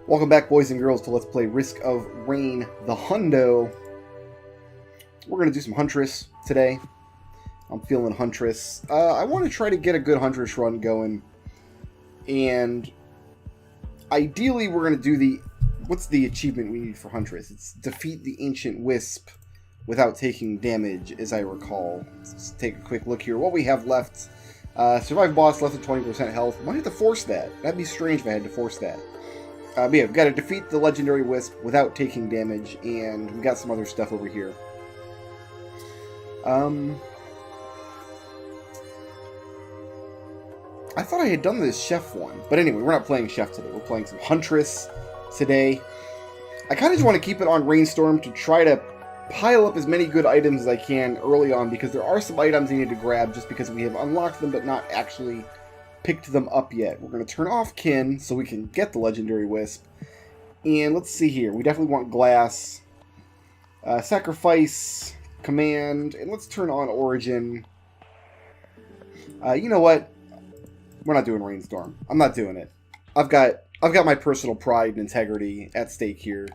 Welcome back, boys and girls, to Let's Play Risk of Rain, the Hundo. We're going to do some Huntress today. I'm feeling Huntress. I want to try to get a good Huntress run going. And ideally, we're going to do the... What's the achievement we need for Huntress? It's defeat the Ancient Wisp without taking damage, as I recall. Let's take a quick look here. What we have left. Survive boss, less than 20% health. Might have to force that. That'd be strange if I had to force that. But yeah, we've got to defeat the Legendary Wisp without taking damage, and we've got some other stuff over here. I thought I had done this Chef one, but anyway, we're not playing Chef today. We're playing some Huntress today. I kind of just want to keep it on Rainstorm to try to pile up as many good items as I can early on, because there are some items I need to grab just because we have unlocked them but not actually picked them up yet. We're going to turn off Kin so we can get the Legendary Wisp. And let's see here. We definitely want Glass. Sacrifice. Command. And let's turn on Origin. You know what? We're not doing Rainstorm. I'm not doing it. I've got my personal pride and integrity at stake here.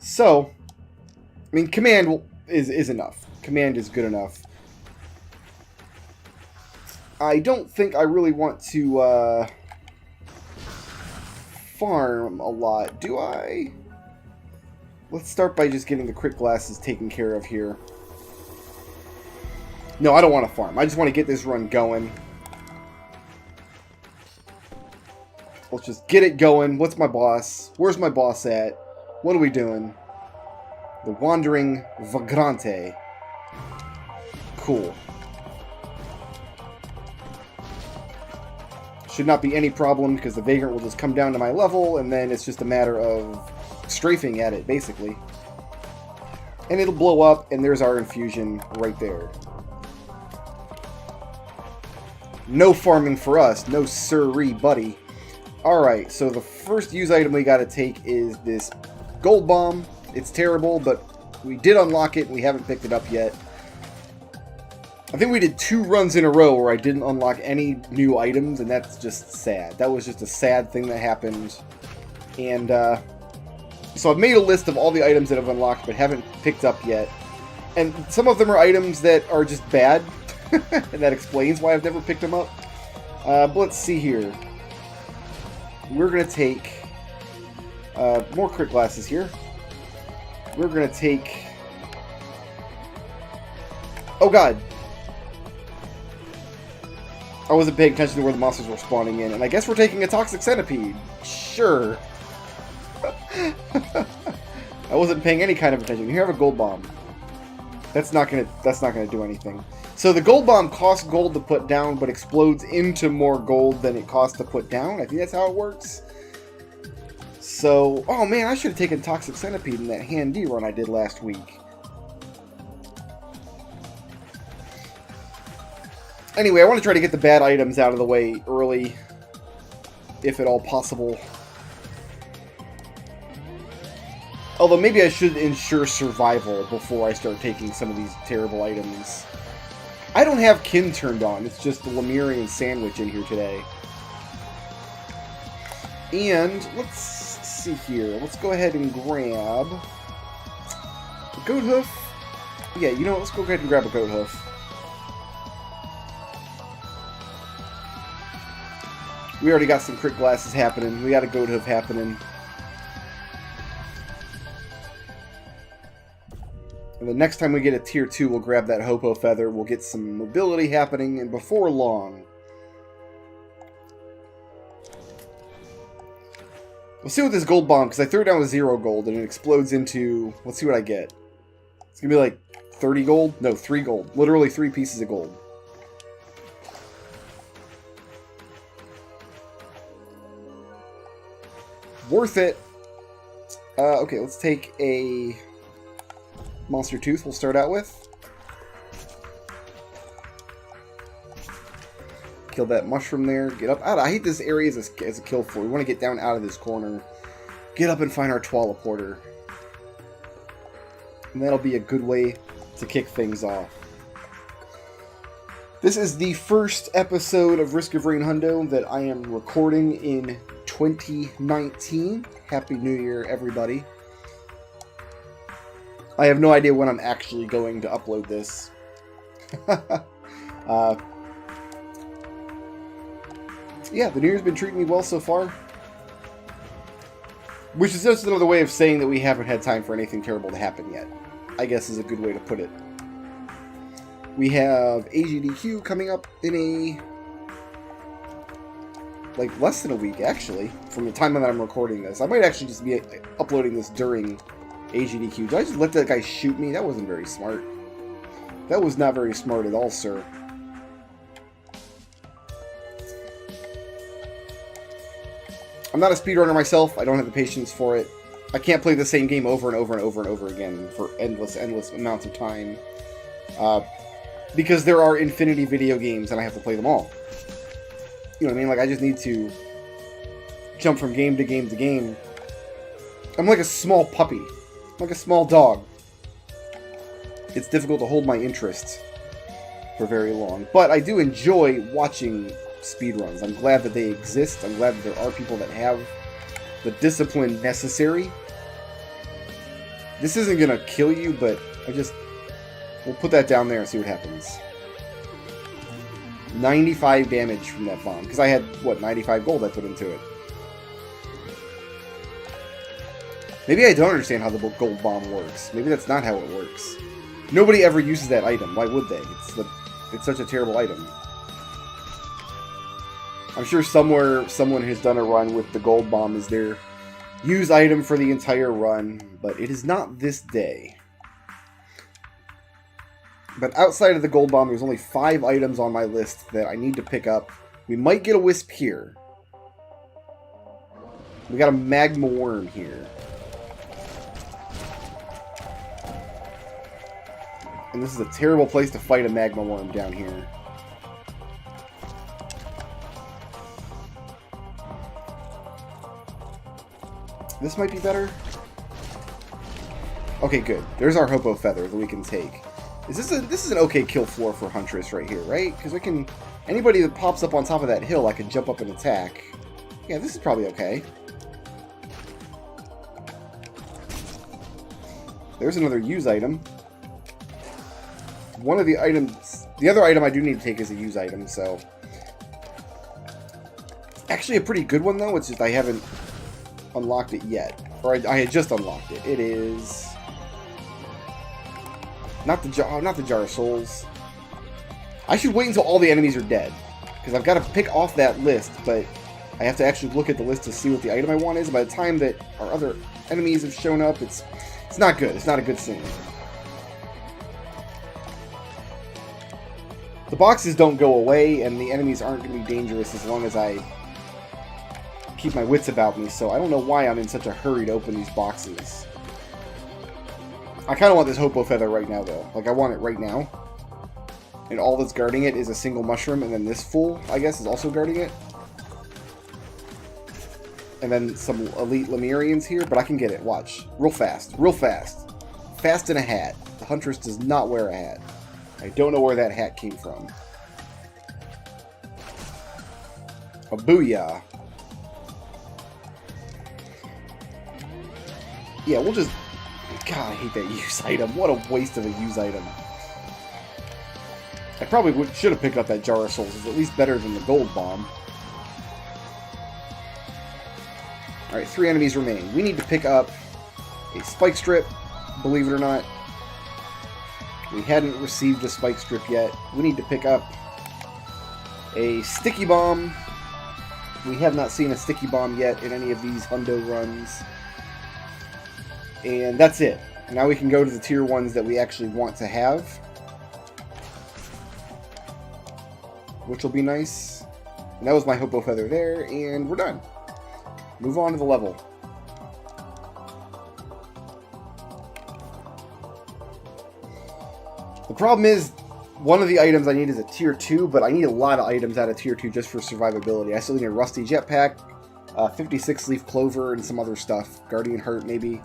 So, I mean, Command is enough. Command is good enough. I don't think I really want to farm a lot, do I? Let's start by just getting the crit glasses taken care of here. No, I don't want to farm. I just want to get this run going. Let's just get it going. What's my boss? Where's my boss at? What are we doing? The Wandering Vagrante. Cool. Should not be any problem, because the Vagrant will just come down to my level, and then it's just a matter of strafing at it, basically. And it'll blow up, and there's our infusion right there. No farming for us. No sirree, buddy. Alright, so the first use item we gotta take is this Gold Bomb. It's terrible, but we did unlock it, and we haven't picked it up yet. I think we did 2 runs in a row where I didn't unlock any new items, and that's just sad. That was just a sad thing that happened. And, so I've made a list of all the items that I've unlocked but haven't picked up yet. And some of them are items that are just bad, and that explains why I've never picked them up. But let's see here. We're going to take more crit glasses here. We're going to take... Oh god! I wasn't paying attention to where the monsters were spawning in, and I guess we're taking a toxic centipede. Sure. I wasn't paying any kind of attention. Here, have a gold bomb. That's not gonna do anything. So the gold bomb costs gold to put down, but explodes into more gold than it costs to put down. I think that's how it works. So, oh man, I should have taken toxic centipede in that handy run I did last week. Anyway, I want to try to get the bad items out of the way early, if at all possible. Although maybe I should ensure survival before I start taking some of these terrible items. I don't have Kin turned on, it's just the Lemurian sandwich in here today. And let's see here, let's go ahead and grab a goat hoof. Yeah, you know what, let's go ahead and grab a goat hoof. We already got some crit glasses happening. We got a goat hoof happening. And the next time we get a tier 2, we'll grab that Hopo feather. We'll get some mobility happening, and before long... We'll see with this gold bomb, because I threw it down with 0 gold, and it explodes into... Let's see what I get. It's going to be like 30 gold? No, 3 gold. Literally 3 pieces of gold. Worth it. Okay, let's take a monster tooth we'll start out with. Kill that mushroom there. Get up out. I hate this area as a kill for. We want to get down out of this corner. Get up and find our Twala Porter. And that'll be a good way to kick things off. This is the first episode of Risk of Rain Hundo that I am recording in 2019. Happy New Year, everybody. I have no idea when I'm actually going to upload this. Yeah, the New Year's been treating me well so far. Which is just another way of saying that we haven't had time for anything terrible to happen yet. I guess is a good way to put it. We have AGDQ coming up in a... like, less than a week, actually, from the time that I'm recording this. I might actually just be uploading this during AGDQ. Did I just let that guy shoot me? That wasn't very smart. That was not very smart at all, sir. I'm not a speedrunner myself. I don't have the patience for it. I can't play the same game over and over and over and over again for endless amounts of time. Because there are infinity video games and I have to play them all. You know what I mean? Like, I just need to jump from game to game to game. I'm like a small puppy. I'm like a small dog. It's difficult to hold my interest for very long. But I do enjoy watching speedruns. I'm glad that they exist. I'm glad that there are people that have the discipline necessary. This isn't gonna kill you, but we'll put that down there and see what happens. 95 damage from that bomb. Because I had, what, 95 gold I put into it. Maybe I don't understand how the gold bomb works. Maybe that's not how it works. Nobody ever uses that item. Why would they? It's such a terrible item. I'm sure somewhere someone has done a run with the gold bomb as their use item for the entire run, but it is not this day. But outside of the gold bomb, there's only 5 items on my list that I need to pick up. We might get a wisp here. We got a magma worm here. And this is a terrible place to fight a magma worm down here. This might be better. Okay, good. There's our Hopo Feather that we can take. This is an okay kill floor for Huntress right here, right? Because anybody that pops up on top of that hill, I can jump up and attack. Yeah, this is probably okay. There's another use item. One of the items... the other item I do need to take is a use item, so... actually a pretty good one, though. It's just I haven't unlocked it yet. Or I had just unlocked it. It is... not the Jar of Souls. I should wait until all the enemies are dead. Because I've got to pick off that list, but I have to actually look at the list to see what the item I want is. By the time that our other enemies have shown up, it's not good. It's not a good scene. The boxes don't go away, and the enemies aren't going to be dangerous as long as I keep my wits about me, so I don't know why I'm in such a hurry to open these boxes. I kind of want this Hopo Feather right now, though. Like, I want it right now. And all that's guarding it is a single mushroom, and then this fool, I guess, is also guarding it. And then some elite Lemurians here, but I can get it. Watch. Real fast. Real fast. Fast in a hat. The Huntress does not wear a hat. I don't know where that hat came from. A booyah. Yeah, we'll just... God, I hate that use item. What a waste of a use item. I probably should have picked up that Jar of Souls. It's at least better than the gold bomb. Alright, 3 enemies remain. We need to pick up a spike strip, believe it or not. We hadn't received a spike strip yet. We need to pick up a sticky bomb. We have not seen a sticky bomb yet in any of these hundo runs. And that's it. Now we can go to the tier 1s that we actually want to have. Which will be nice. And that was my Hopo Feather there, and we're done. Move on to the level. The problem is, one of the items I need is a tier 2, but I need a lot of items out of tier 2 just for survivability. I still need a rusty jetpack, 56 leaf clover, and some other stuff. Guardian Heart, maybe.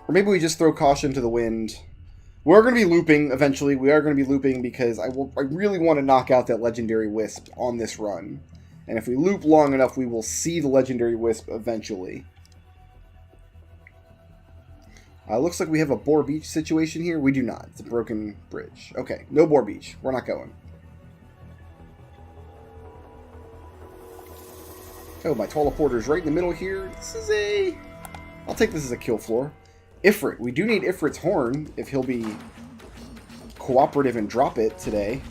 Or maybe we just throw caution to the wind. We're going to be looping eventually. We are going to be looping because I really want to knock out that legendary wisp on this run. And if we loop long enough, we will see the Legendary Wisp eventually. Looks like we have a Boar Beach situation here. We do not. It's a broken bridge. Okay, no Boar Beach. We're not going. Oh, my teleporter's right in the middle here. This is a... I'll take this as a kill floor. Ifrit. We do need Ifrit's horn if he'll be cooperative and drop it today.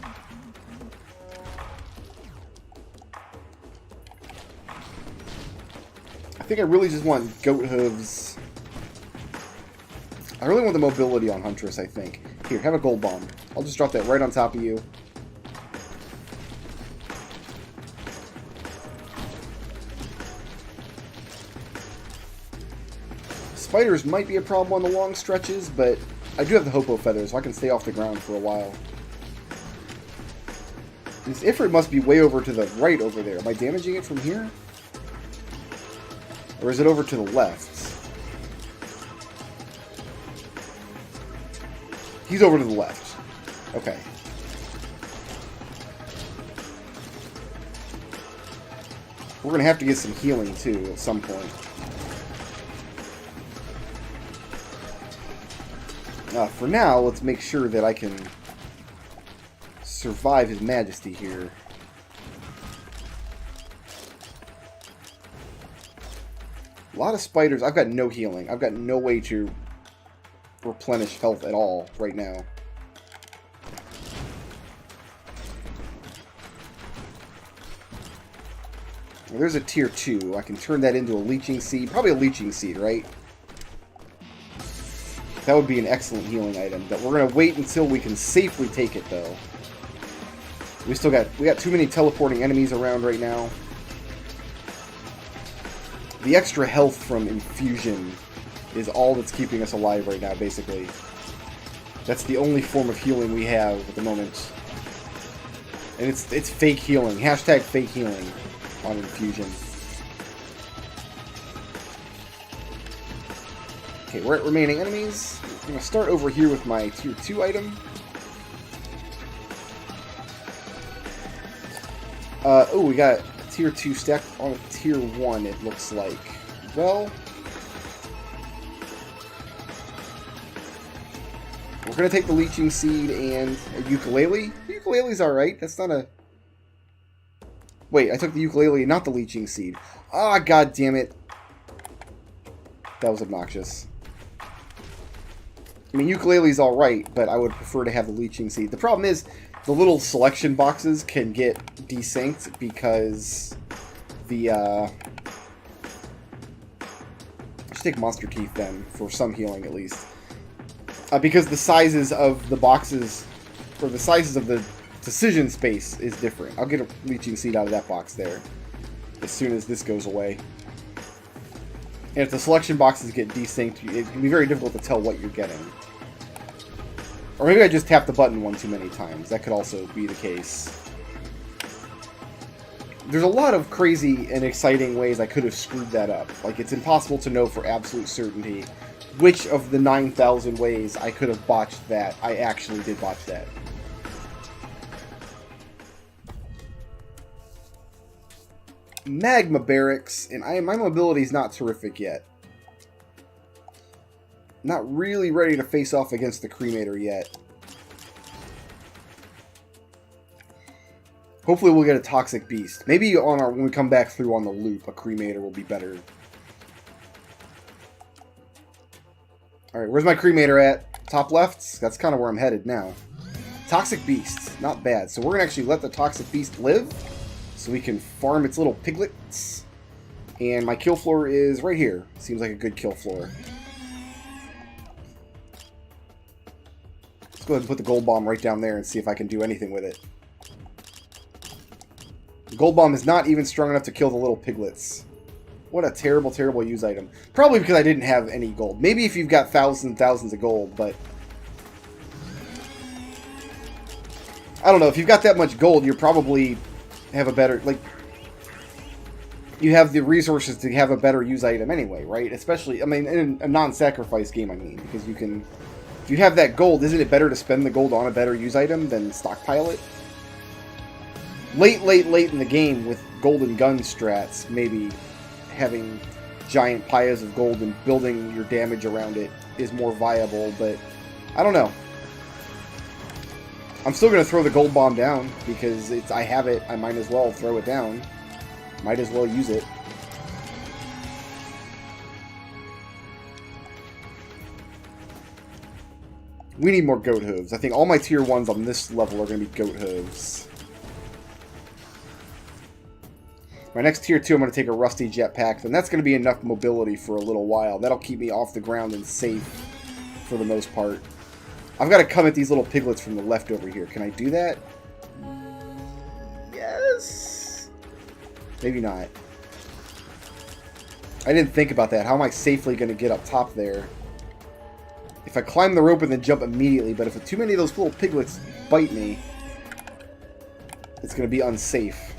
I think I really just want Goat Hooves. I really want the mobility on Huntress, I think. Here, have a gold bomb. I'll just drop that right on top of you. Spiders might be a problem on the long stretches, but I do have the Hopo Feathers, so I can stay off the ground for a while. This Ifrit must be way over to the right over there. Am I damaging it from here? Or is it over to the left? He's over to the left. Okay. We're going to have to get some healing, too, at some point. For now, let's make sure that I can survive His Majesty here. A lot of spiders. I've got no healing. I've got no way to replenish health at all right now. Well, there's a tier 2. I can turn that into a leeching seed. Probably a leeching seed, right? That would be an excellent healing item. But we're gonna wait until we can safely take it, though. We got too many teleporting enemies around right now. The extra health from infusion is all that's keeping us alive right now, basically. That's the only form of healing we have at the moment. And it's fake healing. Hashtag fake healing on infusion. Okay, we're at remaining enemies. I'm going to start over here with my tier 2 item. Oh, we got tier 2 stacked on a tier 1, it looks like. Well, we're going to take the leeching seed and a ukulele. The ukulele's alright. That's not a... Wait, I took the ukulele, not the leeching seed. Ah, god damn it. That was obnoxious. I mean, ukulele's alright, but I would prefer to have the leeching seed. The problem is, the little selection boxes can get desynced because the, I should take Monster Teeth then, for some healing at least. Because the sizes of the boxes, or the sizes of the decision space is different. I'll get a leeching seed out of that box there, as soon as this goes away. And if the selection boxes get desynced, it can be very difficult to tell what you're getting. Or maybe I just tapped the button one too many times. That could also be the case. There's a lot of crazy and exciting ways I could have screwed that up. Like, it's impossible to know for absolute certainty which of the 9,000 ways I could have botched that, I actually did botch that. Magma Barracks, and my mobility is not terrific yet. Not really ready to face off against the Cremator yet. Hopefully we'll get a Toxic Beast. Maybe when we come back through on the loop, a Cremator will be better. Alright, where's my Cremator at? Top left? That's kind of where I'm headed now. Toxic Beast. Not bad. So we're going to actually let the Toxic Beast live, so we can farm its little piglets. And my kill floor is right here. Seems like a good kill floor. Let's go ahead and put the gold bomb right down there and see if I can do anything with it. The gold bomb is not even strong enough to kill the little piglets. What a terrible, terrible use item. Probably because I didn't have any gold. Maybe if you've got thousands and thousands of gold, but... I don't know. If you've got that much gold, you probably have a better... Like, you have the resources to have a better use item anyway, right? Especially, I mean, in a non-sacrifice game, I mean. Because you can... If you have that gold, isn't it better to spend the gold on a better use item than stockpile it? late in the game with golden gun strats, maybe having giant piles of gold and building your damage around it is more viable, but I don't know. I'm still going to throw the gold bomb down because I have it. I might as well throw it down. Might as well use it. We need more goat hooves. I think all my tier 1s on this level are going to be goat hooves. My next tier 2, I'm going to take a rusty jetpack, and that's going to be enough mobility for a little while. That'll keep me off the ground and safe for the most part. I've got to come at these little piglets from the left over here. Can I do that? Yes. Maybe not. I didn't think about that. How am I safely going to get up top there? If I climb the rope and then jump immediately, but if too many of those little piglets bite me, it's going to be unsafe.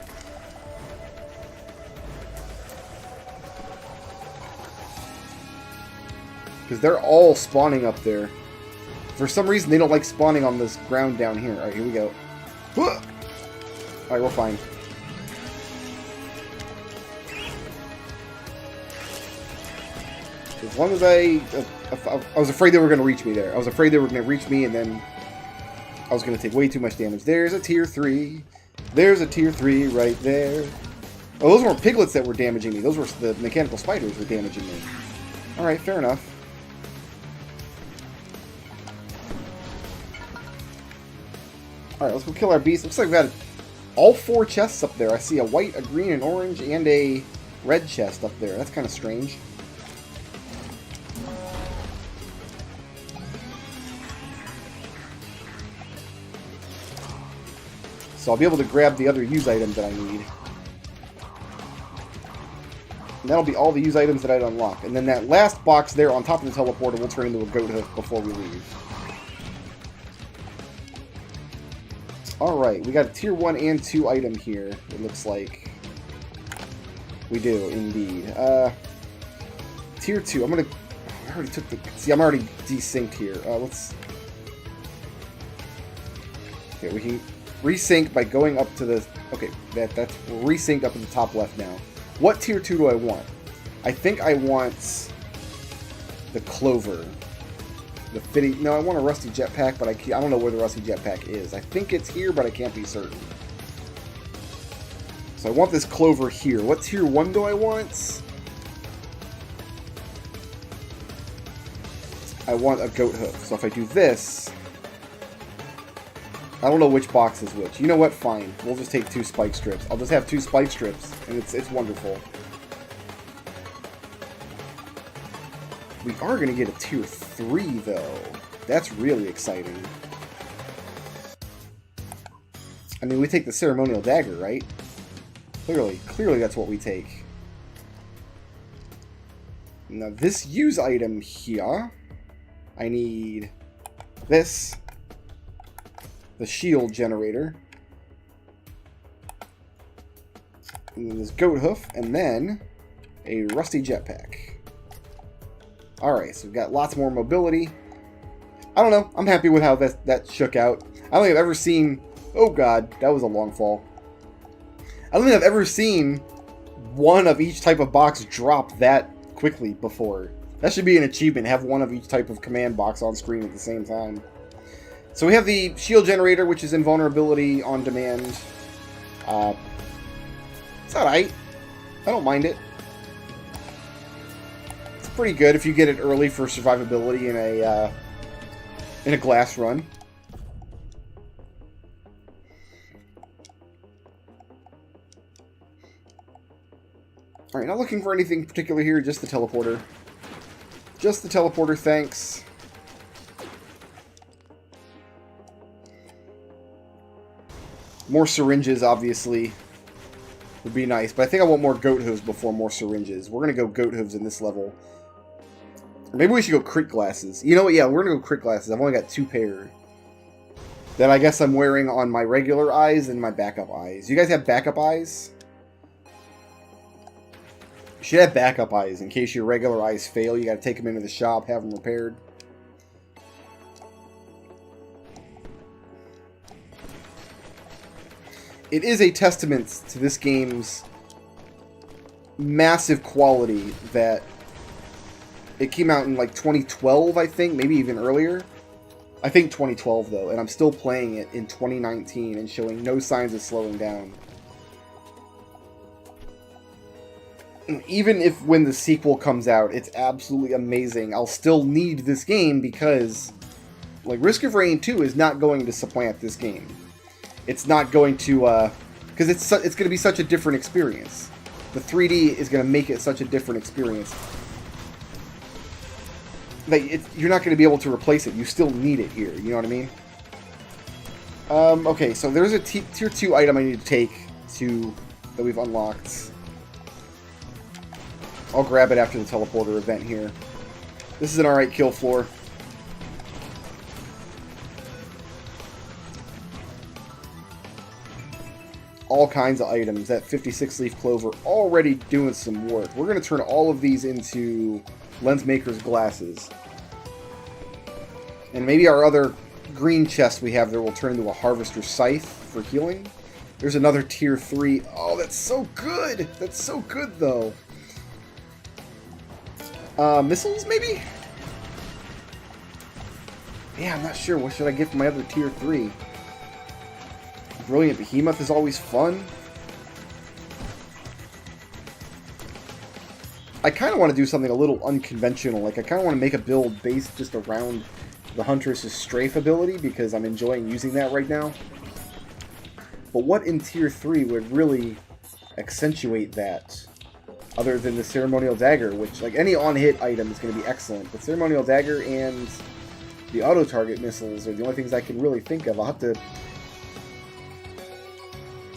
Because they're all spawning up there. For some reason, they don't like spawning on this ground down here. Alright, here we go. Alright, we're fine. As long as I was afraid they were going to reach me there. I was afraid they were going to reach me, and then I was going to take way too much damage. There's a tier 3. There's a tier 3 right there. Oh, those weren't piglets that were damaging me. Those were the mechanical spiders were damaging me. Alright, fair enough. Alright, let's go kill our beast. Looks like we've got all 4 chests up there. I see a white, a green, an orange, and a red chest up there. That's kind of strange. So I'll be able to grab the other use items that I need. And that'll be all the use items that I'd unlock. And then that last box there on top of the teleporter will turn into a goat hoof before we leave. Alright, we got a tier 1 and 2 item here, it looks like. We do, indeed. Tier 2, I already took the... See, I'm already desynced here. Let's... Okay, we can resync by going up to the... Okay, that's resynced up in the top left now. What tier 2 do I want? I think I want the clover. The fitting... No, I want a rusty jetpack, but I don't know where the rusty jetpack is. I think it's here, but I can't be certain. So I want this clover here. What tier 1 do I want? I want a goat hoof. So if I do this... I don't know which box is which. You know what? Fine. We'll just take 2 spike strips. I'll just have 2 spike strips, and it's wonderful. We are going to get a tier 3, though. That's really exciting. I mean, we take the ceremonial dagger, right? Clearly that's what we take. Now, this use item here, I need this, the shield generator, and then this goat hoof, and then a rusty jetpack. Alright, so we've got lots more mobility. I don't know. I'm happy with how that shook out. I don't think I've ever seen... Oh god, that was a long fall. I don't think I've ever seen one of each type of box drop that quickly before. That should be an achievement, have one of each type of command box on screen at the same time. So we have the shield generator, which is invulnerability on demand. It's alright. I don't mind it. Pretty good if you get it early for survivability in a glass run. Alright, not looking for anything particular here, just the teleporter. Just the teleporter, thanks. More syringes, obviously, would be nice, but I think I want more goat hooves before more syringes. We're going to go goat hooves in this level. Or maybe we should go crit glasses. You know what? Yeah, we're going to go crit glasses. I've only got 2 pair. That I guess I'm wearing on my regular eyes and my backup eyes. You guys have backup eyes? You should have backup eyes in case your regular eyes fail. You got to take them into the shop, have them repaired. it is a testament to this game's massive quality that it came out in like 2012, I think, maybe even earlier. I think 2012 though, and I'm still playing it in 2019 and showing no signs of slowing down. And even if when the sequel comes out, it's absolutely amazing, I'll still need this game because, like, Risk of Rain 2 is not going to supplant this game. It's not going to, because it's going to be such a different experience. The 3D is going to make it such a different experience. Like, you're not going to be able to replace it. You still need it here. You know what I mean? Okay, so there's a tier 2 item I need to take that we've unlocked. I'll grab it after the teleporter event here. This is an alright kill floor. All kinds of items. That 56-leaf clover already doing some work. We're going to turn all of these into Lensmaker's glasses. And maybe our other green chest we have there will turn into a Harvester's scythe for healing. There's another tier 3. Oh, that's so good! That's so good, though. Missiles, maybe? Yeah, I'm not sure. What should I get for my other tier 3? Brilliant Behemoth is always fun. I kind of want to do something a little unconventional. Like, I kind of want to make a build based just around the Huntress's strafe ability, because I'm enjoying using that right now. But what in tier 3 would really accentuate that? Other than the Ceremonial Dagger, which, like, any on-hit item is going to be excellent. But Ceremonial Dagger and the auto-target missiles are the only things I can really think of. I'll have to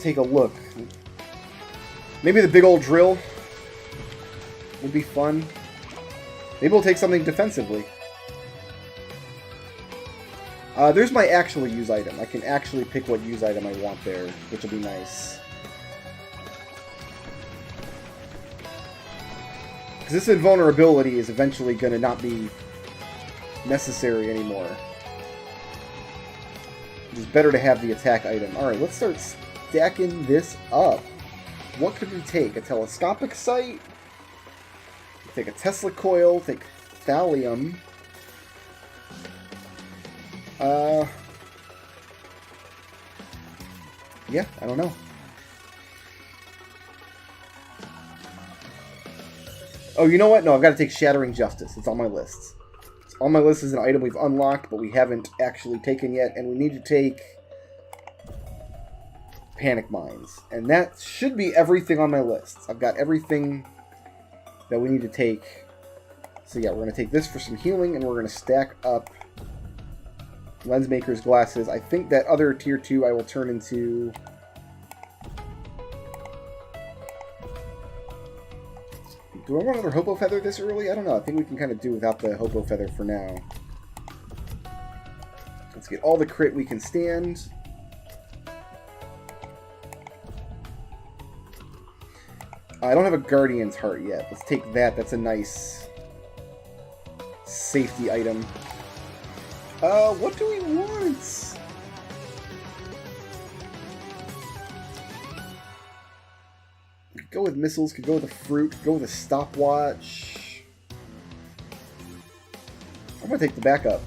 take a look. Maybe the big old drill would be fun. Maybe we'll take something defensively. There's my actual use item. I can actually pick what use item I want there, which will be nice. Because this invulnerability is eventually going to not be necessary anymore. It's better to have the attack item. Alright, let's start stacking this up. What could we take? A telescopic sight? Take a Tesla coil, take thallium. Yeah, I don't know. Oh, you know what? No, I've got to take Shattering Justice. It's on my list. It's on my list as an item we've unlocked, but we haven't actually taken yet, and we need to take Panic Mines. And that should be everything on my list. I've got everything that we need to take. So yeah, we're going to take this for some healing, and we're going to stack up Lensmaker's glasses. I think that other tier 2 I will turn into... Do I want another Hopo Feather this early? I don't know. I think we can kind of do without the Hopo Feather for now. Let's get all the crit we can stand. I don't have a Guardian's Heart yet. Let's take that. That's a nice safety item. What do we want? Could go with missiles, could go with a fruit, could go with a stopwatch. I'm gonna take the backup.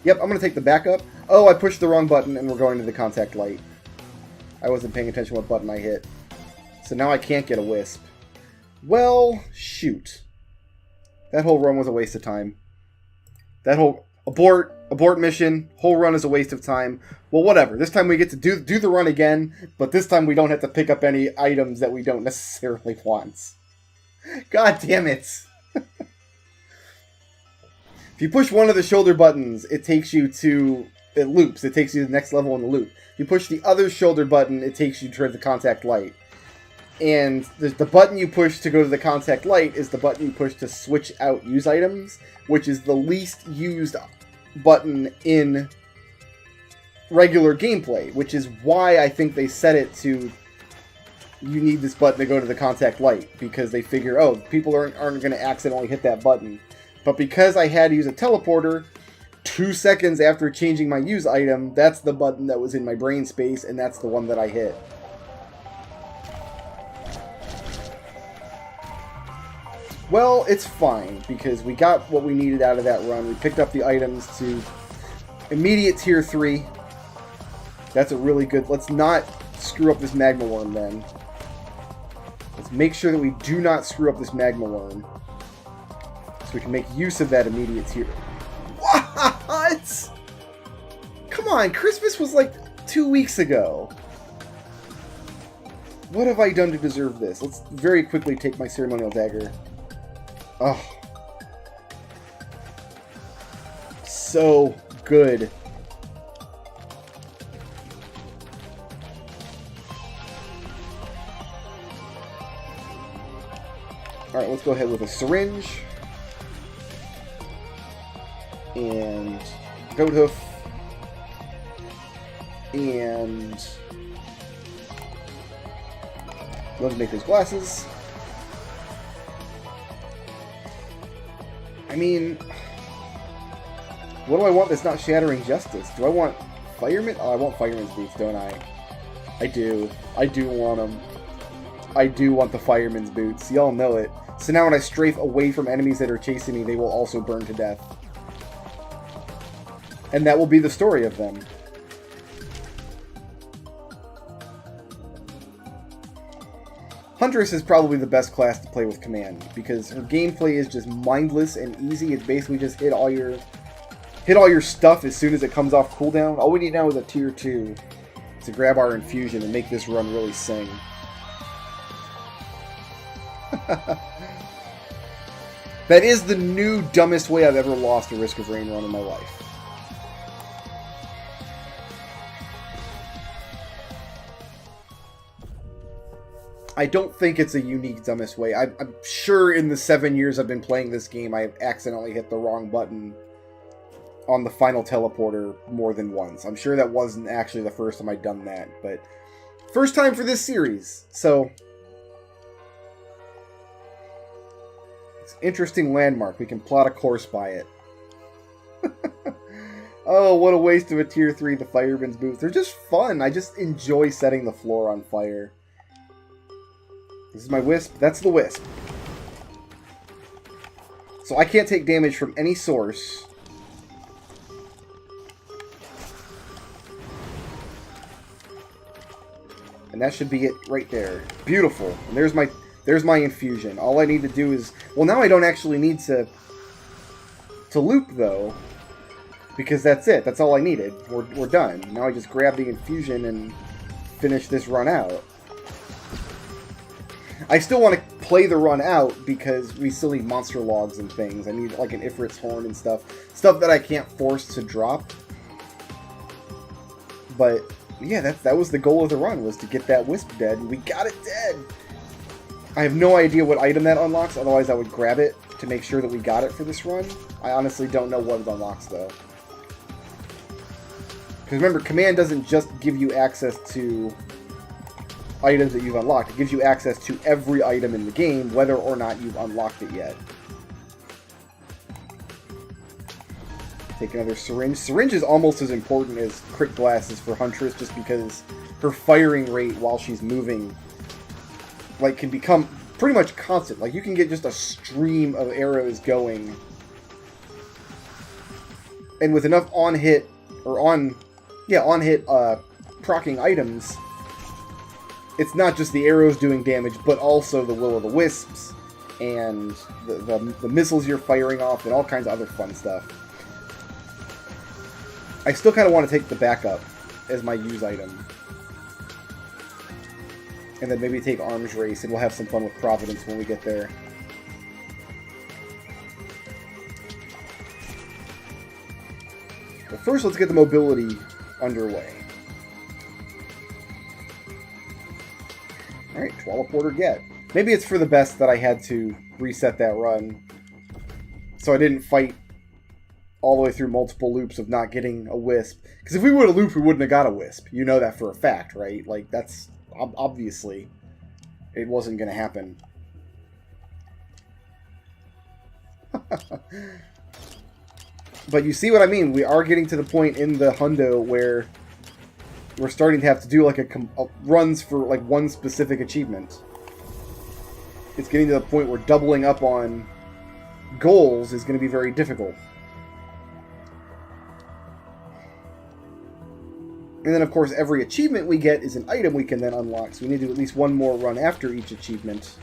Yep, I'm gonna take the backup. Oh, I pushed the wrong button and we're going to the contact light. I wasn't paying attention what button I hit. So now I can't get a wisp. Well, shoot. That whole run was a waste of time. That whole... Abort mission. Whole run is a waste of time. Well, whatever. This time we get to do the run again, but this time we don't have to pick up any items that we don't necessarily want. God damn it. If you push one of the shoulder buttons, it takes you to... It loops. It takes you to the next level in the loop. If you push the other shoulder button, it takes you to the contact light. And the button you push to go to the contact light is the button you push to switch out use items, which is the least used button in regular gameplay, which is why I think they set it to you need this button to go to the contact light, because they figure, oh, people aren't going to accidentally hit that button. But because I had to use a teleporter, 2 seconds after changing my use item, that's the button that was in my brain space, and that's the one that I hit. Well, it's fine, because we got what we needed out of that run. We picked up the items to immediate tier 3. That's a really good... Let's not screw up this magma worm, then. Let's make sure that we do not screw up this magma worm. So we can make use of that immediate tier. What? Come on, Christmas was like 2 weeks ago. What have I done to deserve this? Let's very quickly take my ceremonial dagger. Oh. So good. Alright, let's go ahead with a syringe. And goat hoof. And let's make those glasses. I mean, what do I want that's not Shattering Justice? Do I want Fireman? Oh, I want Fireman's boots, don't I? I do. I do want them. I do want the Fireman's boots. Y'all know it. So now when I strafe away from enemies that are chasing me, they will also burn to death. And that will be the story of them. Huntress is probably the best class to play with command, because her gameplay is just mindless and easy. It's basically just hit all your stuff as soon as it comes off cooldown. All we need now is a tier 2 to grab our infusion and make this run really sing. That is the new dumbest way I've ever lost a Risk of Rain run in my life. I don't think it's a unique dumbest way. I'm sure in the 7 years I've been playing this game, I've accidentally hit the wrong button on the final teleporter more than once. I'm sure that wasn't actually the first time I'd done that, but first time for this series, so it's an interesting landmark. We can plot a course by it. Oh, what a waste of a tier 3, the Fireman's boots. They're just fun. I just enjoy setting the floor on fire. This is my Wisp. That's the Wisp. So I can't take damage from any source. And that should be it right there. Beautiful. And there's my infusion. All I need to do is... Well, now I don't actually need to loop, though. Because that's it. That's all I needed. We're done. Now I just grab the infusion and finish this run out. I still want to play the run out because we still need monster logs and things. I need like an Ifrit's horn and stuff. Stuff that I can't force to drop. But yeah, that was the goal of the run, was to get that Wisp dead, and we got it dead! I have no idea what item that unlocks, otherwise I would grab it to make sure that we got it for this run. I honestly don't know what it unlocks, though. Because remember, command doesn't just give you access to items that you've unlocked. It gives you access to every item in the game, whether or not you've unlocked it yet. Take another syringe. Syringe is almost as important as crit glasses for Huntress, just because her firing rate while she's moving, like, can become pretty much constant. Like, you can get just a stream of arrows going, and with enough on-hit, or on-hit proccing items, it's not just the arrows doing damage, but also the Will-o'-the-Wisps, and the missiles you're firing off, and all kinds of other fun stuff. I still kind of want to take the backup as my use item. And then maybe take Arms Race, and we'll have some fun with Providence when we get there. But first, let's get the mobility underway. Alright, Teleporter get. Maybe it's for the best that I had to reset that run, so I didn't fight all the way through multiple loops of not getting a Wisp. Because if we would have looped, we wouldn't have got a Wisp. You know that for a fact, right? Like, that's... obviously, it wasn't going to happen. But you see what I mean? We are getting to the point in the hundo where we're starting to have to do like runs for like one specific achievement. It's getting to the point where doubling up on goals is going to be very difficult. And then, of course, every achievement we get is an item we can then unlock, so we need to do at least one more run after each achievement.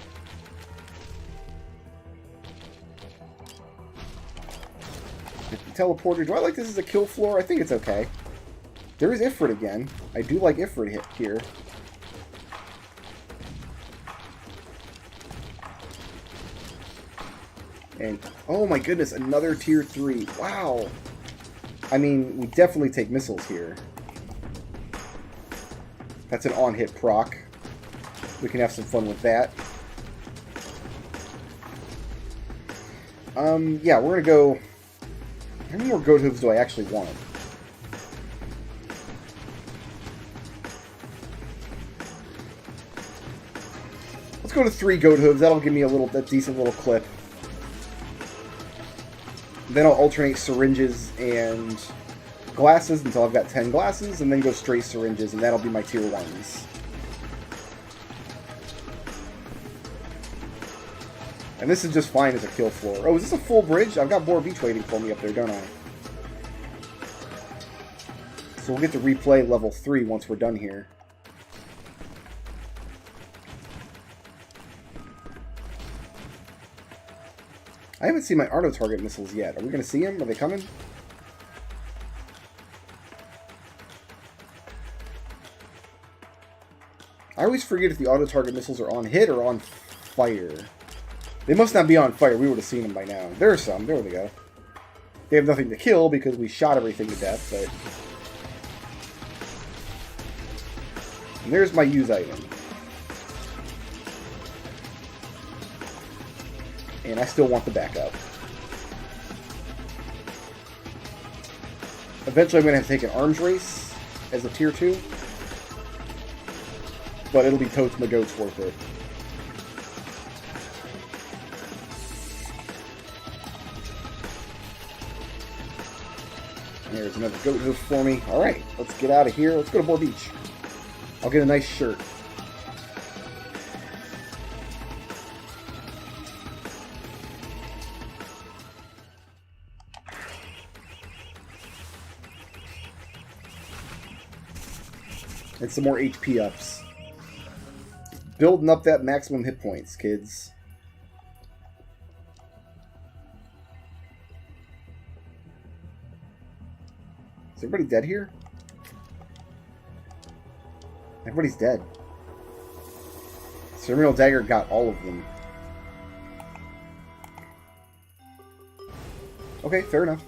Teleporter. Do I like this as a kill floor? I think it's okay. There is Ifrit again. I do like Ifrit here. And, oh my goodness, another tier 3. Wow. I mean, we definitely take missiles here. That's an on-hit proc. We can have some fun with that. Yeah, we're gonna go... How many more goat hooves do I actually want? Let's go to 3 goat hooves. That'll give me a decent little clip. Then I'll alternate syringes and glasses until I've got 10 glasses, and then go straight syringes, and that'll be my tier 1s. And this is just fine as a kill floor. Oh, is this a full bridge? I've got Boar Beach waiting for me up there, don't I? So we'll get to replay level 3 once we're done here. I haven't seen my auto-target missiles yet. Are we going to see them? Are they coming? I always forget if the auto-target missiles are on hit or on fire. They must not be on fire. We would have seen them by now. There are some. There we go. They have nothing to kill because we shot everything to death, but... And there's my use item. And I still want the backup. Eventually I'm going to have to take an arms race as a tier 2. But it'll be totes my goats worth it. There's another goat hoof for me. Alright, let's get out of here. Let's go to Boar Beach. I'll get a nice shirt. And some more HP ups. Building up that maximum hit points, kids. Is everybody dead here? Everybody's dead. Ceremonial Dagger got all of them. Okay, fair enough.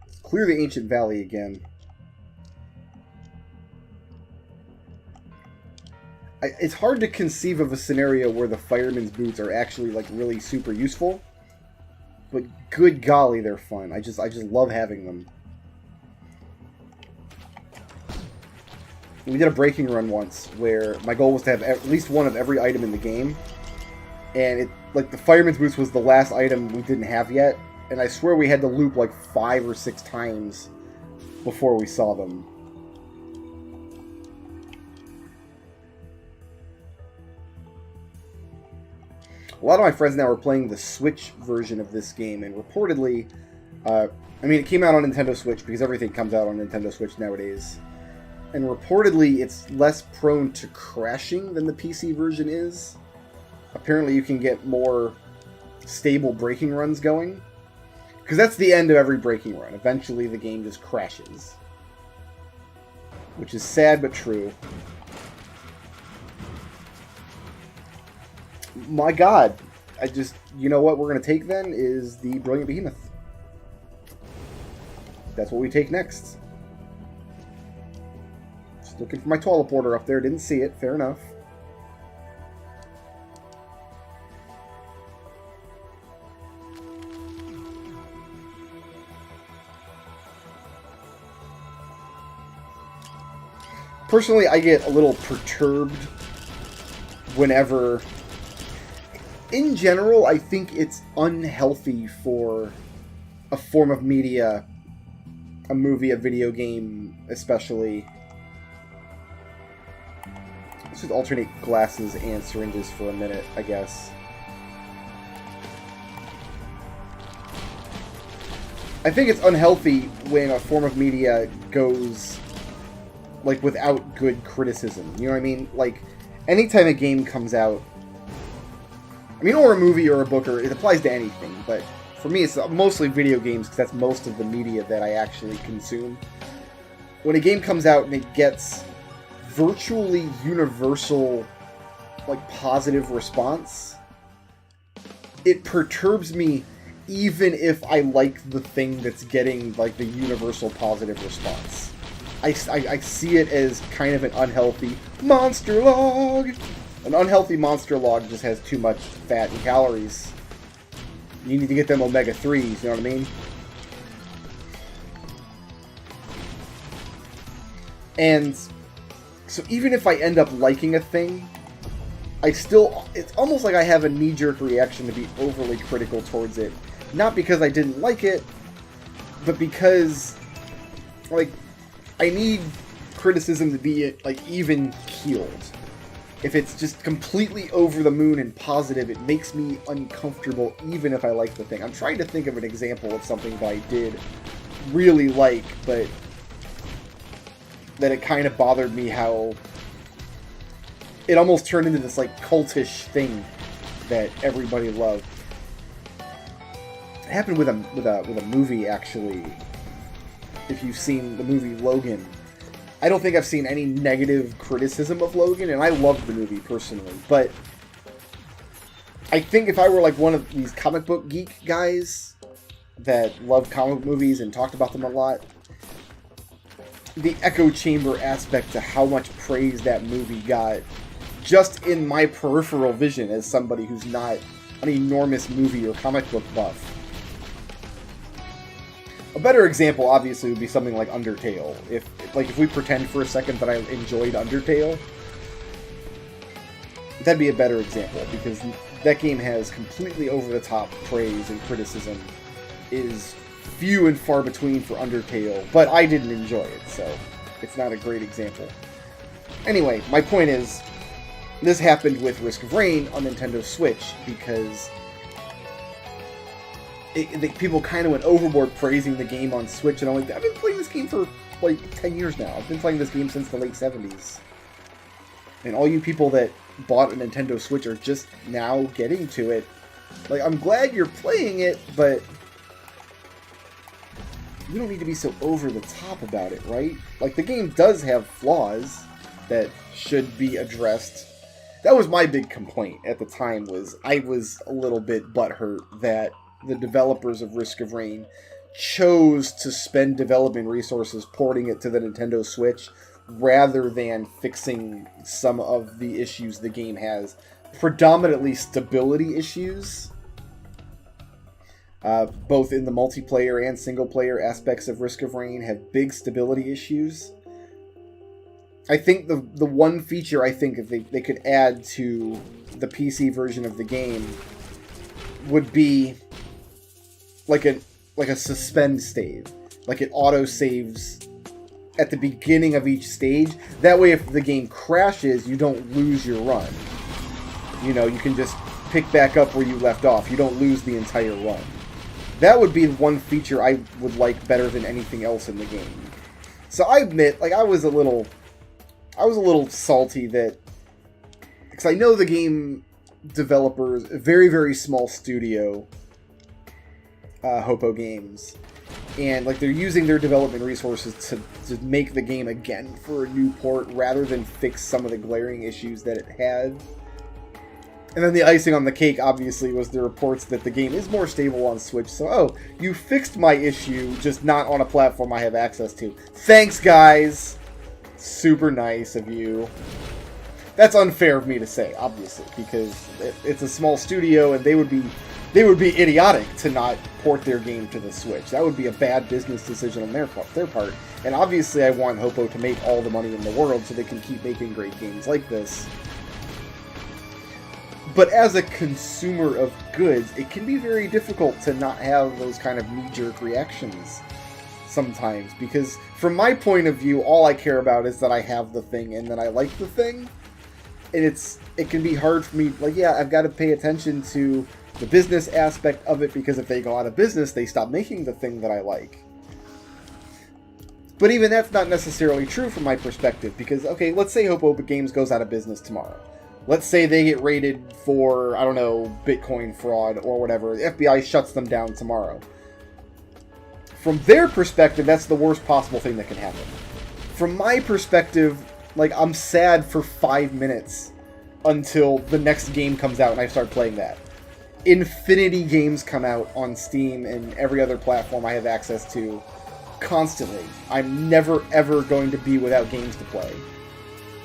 Let's clear the Ancient Valley again. It's hard to conceive of a scenario where the fireman's boots are actually like really super useful, but good golly, they're fun. I just love having them. We did a breaking run once where my goal was to have at least one of every item in the game, and the fireman's boots was the last item we didn't have yet, and I swear we had to loop like 5 or 6 times before we saw them. A lot of my friends now are playing the Switch version of this game, and reportedly, I mean, it came out on Nintendo Switch because everything comes out on Nintendo Switch nowadays, and reportedly it's less prone to crashing than the PC version is. Apparently you can get more stable breaking runs going, because that's the end of every breaking run. Eventually the game just crashes, which is sad but true. My god, you know what we're going to take then is the Brilliant Behemoth. That's what we take next. Just looking for my teleporter up there, didn't see it, fair enough. Personally, I get a little perturbed whenever... in general, I think it's unhealthy for a form of media, a movie, a video game, especially. Let's just alternate glasses and syringes for a minute, I guess. I think it's unhealthy when a form of media goes, like, without good criticism. You know what I mean? Like, anytime a game comes out, I mean, or a movie or a book, or it applies to anything, but for me it's mostly video games because that's most of the media that I actually consume. When a game comes out and it gets virtually universal, like, positive response, it perturbs me even if I like the thing that's getting, like, the universal positive response. I see it as kind of an unhealthy monster log. An unhealthy monster log just has too much fat and calories. You need to get them omega-3s, you know what I mean? And so even if I end up liking a thing, it's almost like I have a knee-jerk reaction to be overly critical towards it. Not because I didn't like it, but because, like, I need criticism to be, like, even-keeled. If it's just completely over the moon and positive, it makes me uncomfortable even if I like the thing. I'm trying to think of an example of something that I did really like, but that it kind of bothered me how it almost turned into this, like, cultish thing that everybody loved. It happened with a movie, actually. If you've seen the movie Logan, I don't think I've seen any negative criticism of Logan, and I loved the movie personally, but I think if I were, like, one of these comic book geek guys that love comic book movies and talked about them a lot, the echo chamber aspect to how much praise that movie got, just in my peripheral vision as somebody who's not an enormous movie or comic book buff. A better example, obviously, would be something like Undertale. If we pretend for a second that I enjoyed Undertale, that'd be a better example, because that game has completely over-the-top praise and criticism, is few and far between for Undertale, but I didn't enjoy it, so it's not a great example. Anyway, my point is, this happened with Risk of Rain on Nintendo Switch, because people kind of went overboard praising the game on Switch, and I'm like, I've been playing this game for, like, 10 years now. I've been playing this game since the late 70s. And all you people that bought a Nintendo Switch are just now getting to it. Like, I'm glad you're playing it, but you don't need to be so over the top about it, right? Like, the game does have flaws that should be addressed. That was my big complaint at the time, was I was a little bit butthurt that the developers of Risk of Rain chose to spend development resources porting it to the Nintendo Switch rather than fixing some of the issues the game has. Predominantly stability issues, both in the multiplayer and single-player aspects of Risk of Rain have big stability issues. I think the one feature I think if they could add to the PC version of the game would be like a suspend save. Like, it auto-saves at the beginning of each stage. That way, if the game crashes, you don't lose your run. You know, you can just pick back up where you left off. You don't lose the entire run. That would be one feature I would like better than anything else in the game. So I admit, like, I was a little salty that, because I know the game developers, a very, very small studio, Hopo Games, and, like, they're using their development resources to make the game again for a new port rather than fix some of the glaring issues that it had. And then the icing on the cake, obviously, was the reports that the game is more stable on Switch. So, oh, you fixed my issue, just not on a platform I have access to. Thanks, guys! Super nice of you. That's unfair of me to say, obviously, because it's a small studio, and they would be idiotic to not port their game to the Switch. That would be a bad business decision on their part. And obviously I want Hopo to make all the money in the world so they can keep making great games like this. But as a consumer of goods, it can be very difficult to not have those kind of knee-jerk reactions sometimes. Because from my point of view, all I care about is that I have the thing and that I like the thing. And it can be hard for me, like, yeah, I've got to pay attention to the business aspect of it, because if they go out of business, they stop making the thing that I like. But even that's not necessarily true from my perspective, because, okay, let's say Hope Open Games goes out of business tomorrow. Let's say they get raided for, I don't know, Bitcoin fraud or whatever. The FBI shuts them down tomorrow. From their perspective, that's the worst possible thing that can happen. From my perspective, like, I'm sad for 5 minutes until the next game comes out and I start playing that. Infinity games come out on Steam and every other platform I have access to constantly. I'm never, ever going to be without games to play.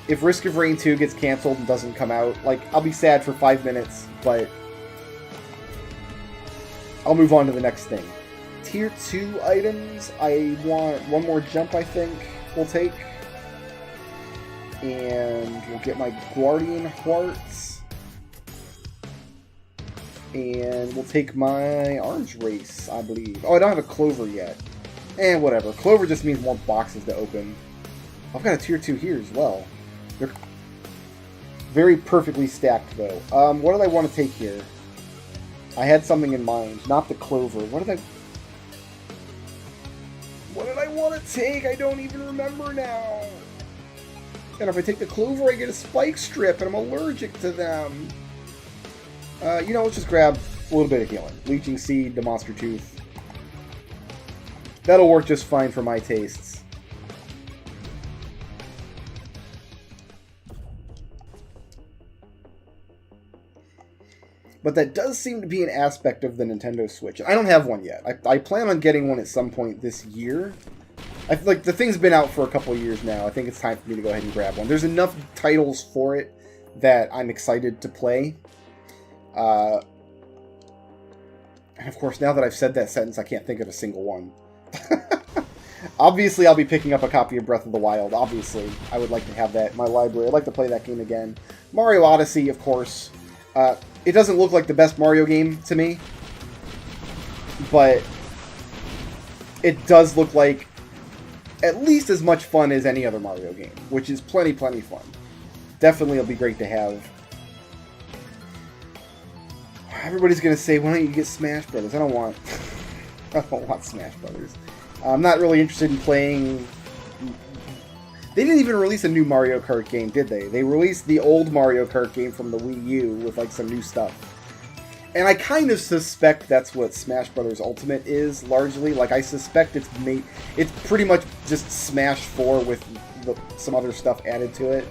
If Risk of Rain 2 gets canceled and doesn't come out, like, I'll be sad for 5 minutes, but I'll move on to the next thing. Tier 2 items, I want one more jump, I think, we'll take. And we'll get my Guardian Hearts. And we'll take my Orange Race, I believe. Oh, I don't have a Clover yet. And whatever. Clover just means more boxes to open. I've got a Tier 2 here as well. They're very perfectly stacked, though. What did I want to take here? I had something in mind. Not the Clover. What did I want to take? I don't even remember now. And if I take the Clover, I get a Spike Strip, and I'm allergic to them. You know, let's just grab a little bit of healing. Leeching Seed, the Monster Tooth. That'll work just fine for my tastes. But that does seem to be an aspect of the Nintendo Switch. I don't have one yet. I plan on getting one at some point this year. I feel like the thing's been out for a couple of years now. I think it's time for me to go ahead and grab one. There's enough titles for it that I'm excited to play. And of course, now that I've said that sentence, I can't think of a single one. Obviously, I'll be picking up a copy of Breath of the Wild. Obviously, I would like to have that in my library. I'd like to play that game again. Mario Odyssey, of course. It doesn't look like the best Mario game to me, but it does look like at least as much fun as any other Mario game, which is plenty fun. Definitely it'll be great to have. Everybody's going to say, why don't you get Smash Brothers? I don't want Smash Brothers. I'm not really interested in playing... They didn't even release a new Mario Kart game, did they? They released the old Mario Kart game from the Wii U with, like, some new stuff. And I kind of suspect that's what Smash Bros. Ultimate is, largely. Like, I suspect it's pretty much just Smash 4 with some other stuff added to it.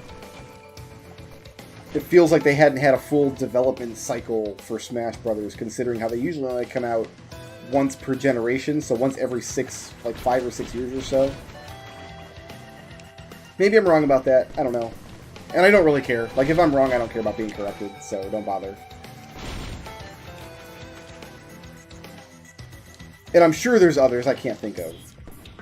It feels like they hadn't had a full development cycle for Smash Bros., considering how they usually only come out once per generation, so once every 5 or 6 years or so. Maybe I'm wrong about that. I don't know. And I don't really care. Like, if I'm wrong, I don't care about being corrected, so don't bother. And I'm sure there's others I can't think of.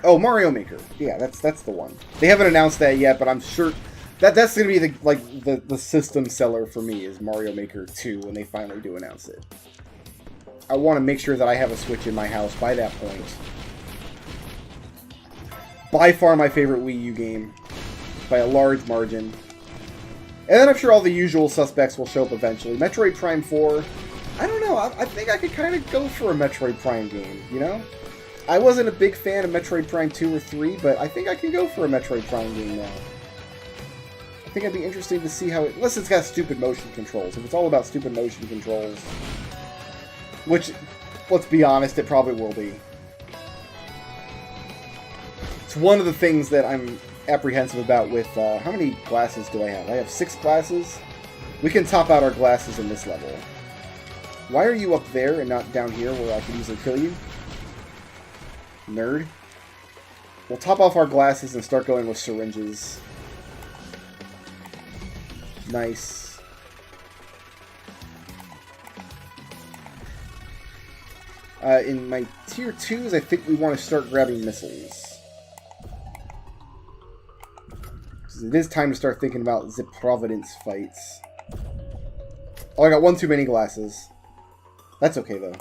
Oh, Mario Maker. Yeah, that's the one. They haven't announced that yet, but I'm sure that's going to be the system seller for me is Mario Maker 2 when they finally do announce it. I want to make sure that I have a Switch in my house by that point. By far my favorite Wii U game. By a large margin. And then I'm sure all the usual suspects will show up eventually. Metroid Prime 4, I don't know, I think I could kind of go for a Metroid Prime game, you know? I wasn't a big fan of Metroid Prime 2 or 3, but I think I can go for a Metroid Prime game now. I think it'd be interesting to see how it... Unless it's got stupid motion controls. If it's all about stupid motion controls... Which, let's be honest, it probably will be. It's one of the things that I'm apprehensive about with... how many glasses do I have? I have 6 glasses. We can top out our glasses in this level. Why are you up there and not down here where I could easily kill you? Nerd. We'll top off our glasses and start going with syringes. Nice. In my tier 2s, I think we want to start grabbing missiles. It is time to start thinking about the Providence fights. Oh, I got one too many glasses. That's okay, though.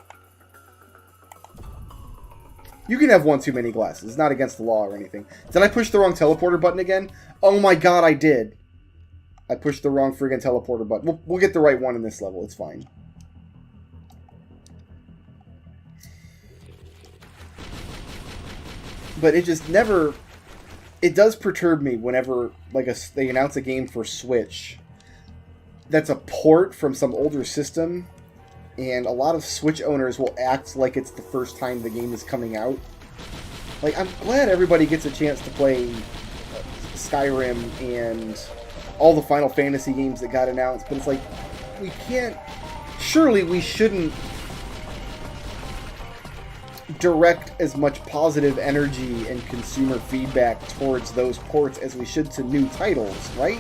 You can have one too many glasses. It's not against the law or anything. Did I push the wrong teleporter button again? Oh my god, I did. I pushed the wrong friggin' teleporter button. We'll get the right one in this level. It's fine. But it just never... It does perturb me whenever like they announce a game for Switch that's a port from some older system, and a lot of Switch owners will act like it's the first time the game is coming out. Like, I'm glad everybody gets a chance to play Skyrim and all the Final Fantasy games that got announced, but it's like, we can't... Surely we shouldn't direct as much positive energy and consumer feedback towards those ports as we should to new titles, right?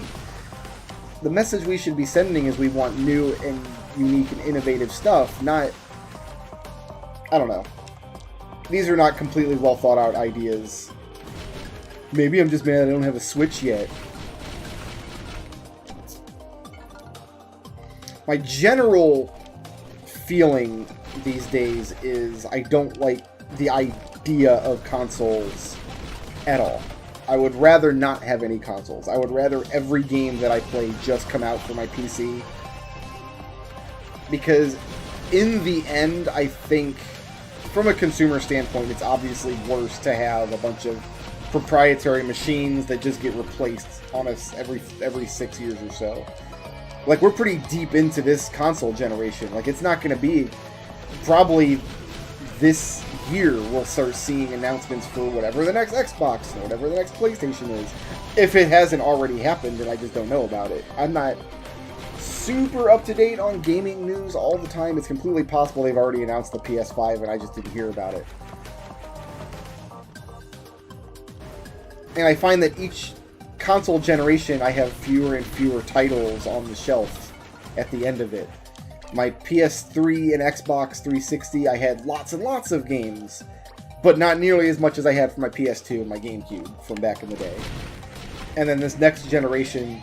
The message we should be sending is we want new and unique and innovative stuff, not... I don't know. These are not completely well thought out ideas. Maybe I'm just mad I don't have a Switch yet. My general feeling these days is I don't like the idea of consoles at all. I would rather not have any consoles. I would rather every game that I play just come out for my PC. Because in the end, I think, from a consumer standpoint, it's obviously worse to have a bunch of proprietary machines that just get replaced on us every 6 years or so. Like, we're pretty deep into this console generation. Like, it's not going to be... Probably this year we'll start seeing announcements for whatever the next Xbox and whatever the next PlayStation is. If it hasn't already happened, and I just don't know about it. I'm not super up-to-date on gaming news all the time. It's completely possible they've already announced the PS5 and I just didn't hear about it. And I find that each console generation I have fewer and fewer titles on the shelf at the end of it. My PS3 and Xbox 360, I had lots and lots of games, but not nearly as much as I had for my PS2 and my GameCube from back in the day. And then this next generation,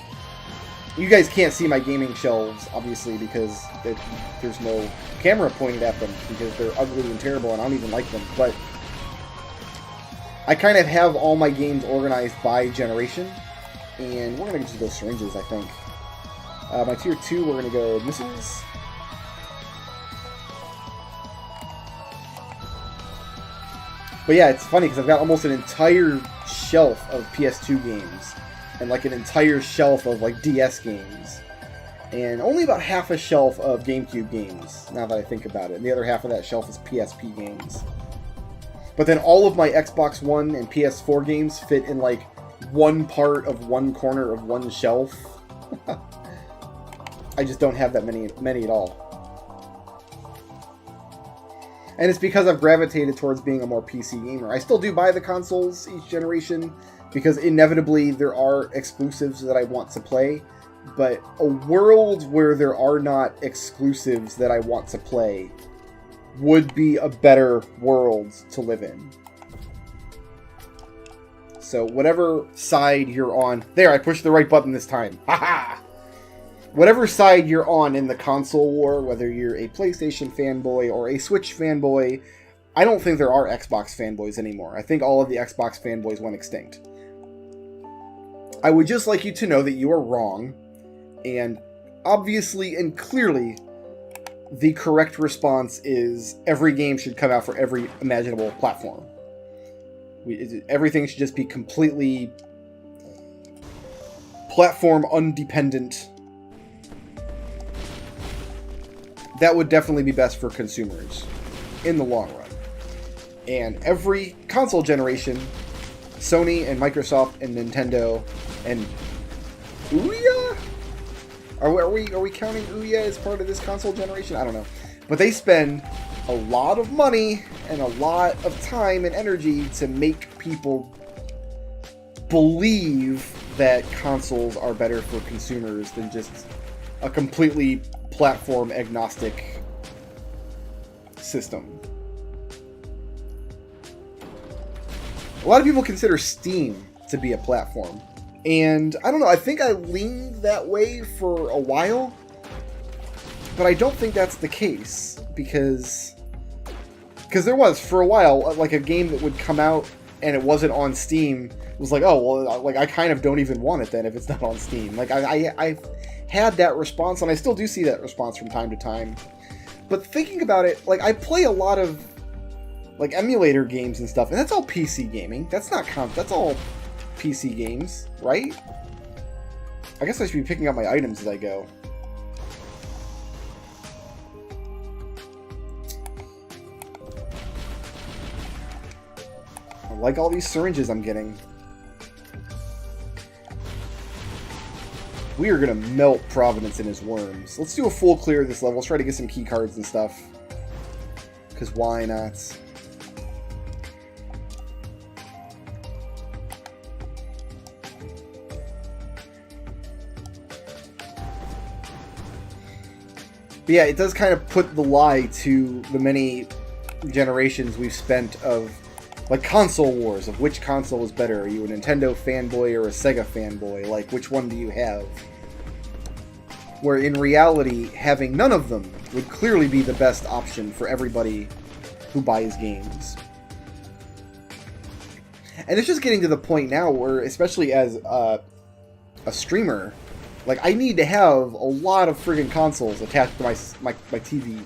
you guys can't see my gaming shelves, obviously, because there's no camera pointed at them, because they're ugly and terrible, and I don't even like them, but I kind of have all my games organized by generation, and we're going to just go syringes, I think. My tier 2, we're going to go missiles. But yeah, it's funny because I've got almost an entire shelf of PS2 games and like an entire shelf of like DS games and only about half a shelf of GameCube games, now that I think about it. And the other half of that shelf is PSP games. But then all of my Xbox One and PS4 games fit in like one part of one corner of one shelf. I just don't have that many at all. And it's because I've gravitated towards being a more PC gamer. I still do buy the consoles each generation, because inevitably there are exclusives that I want to play, but a world where there are not exclusives that I want to play would be a better world to live in. So whatever side you're on... There, I pushed the right button this time. Haha! Whatever side you're on in the console war, whether you're a PlayStation fanboy or a Switch fanboy, I don't think there are Xbox fanboys anymore. I think all of the Xbox fanboys went extinct. I would just like you to know that you are wrong, and obviously and clearly, the correct response is every game should come out for every imaginable platform. Everything should just be completely platform undependent. That would definitely be best for consumers in the long run. And every console generation, Sony and Microsoft and Nintendo and Ouya? Are we counting Ouya as part of this console generation? I don't know. But they spend a lot of money and a lot of time and energy to make people believe that consoles are better for consumers than just a completely platform agnostic system. A lot of people consider Steam to be a platform. And I don't know, I think I leaned that way for a while. But I don't think that's the case, because there was, for a while, like a game that would come out and it wasn't on Steam, was like, oh, well, like, I kind of don't even want it then if it's not on Steam. Like, I've had that response, and I still do see that response from time to time. But thinking about it, like, I play a lot of, like, emulator games and stuff, and that's all PC gaming. That's not that's all PC games, right? I guess I should be picking up my items as I go. I like all these syringes I'm getting. We are going to melt Providence in his worms. Let's do a full clear of this level. Let's try to get some key cards and stuff. Because why not? But yeah, it does kind of put the lie to the many generations we've spent of, like, console wars, of which console is better. Are you a Nintendo fanboy or a Sega fanboy? Like, which one do you have? Where in reality, having none of them would clearly be the best option for everybody who buys games. And it's just getting to the point now where, especially as a streamer, like, I need to have a lot of friggin' consoles attached to my TV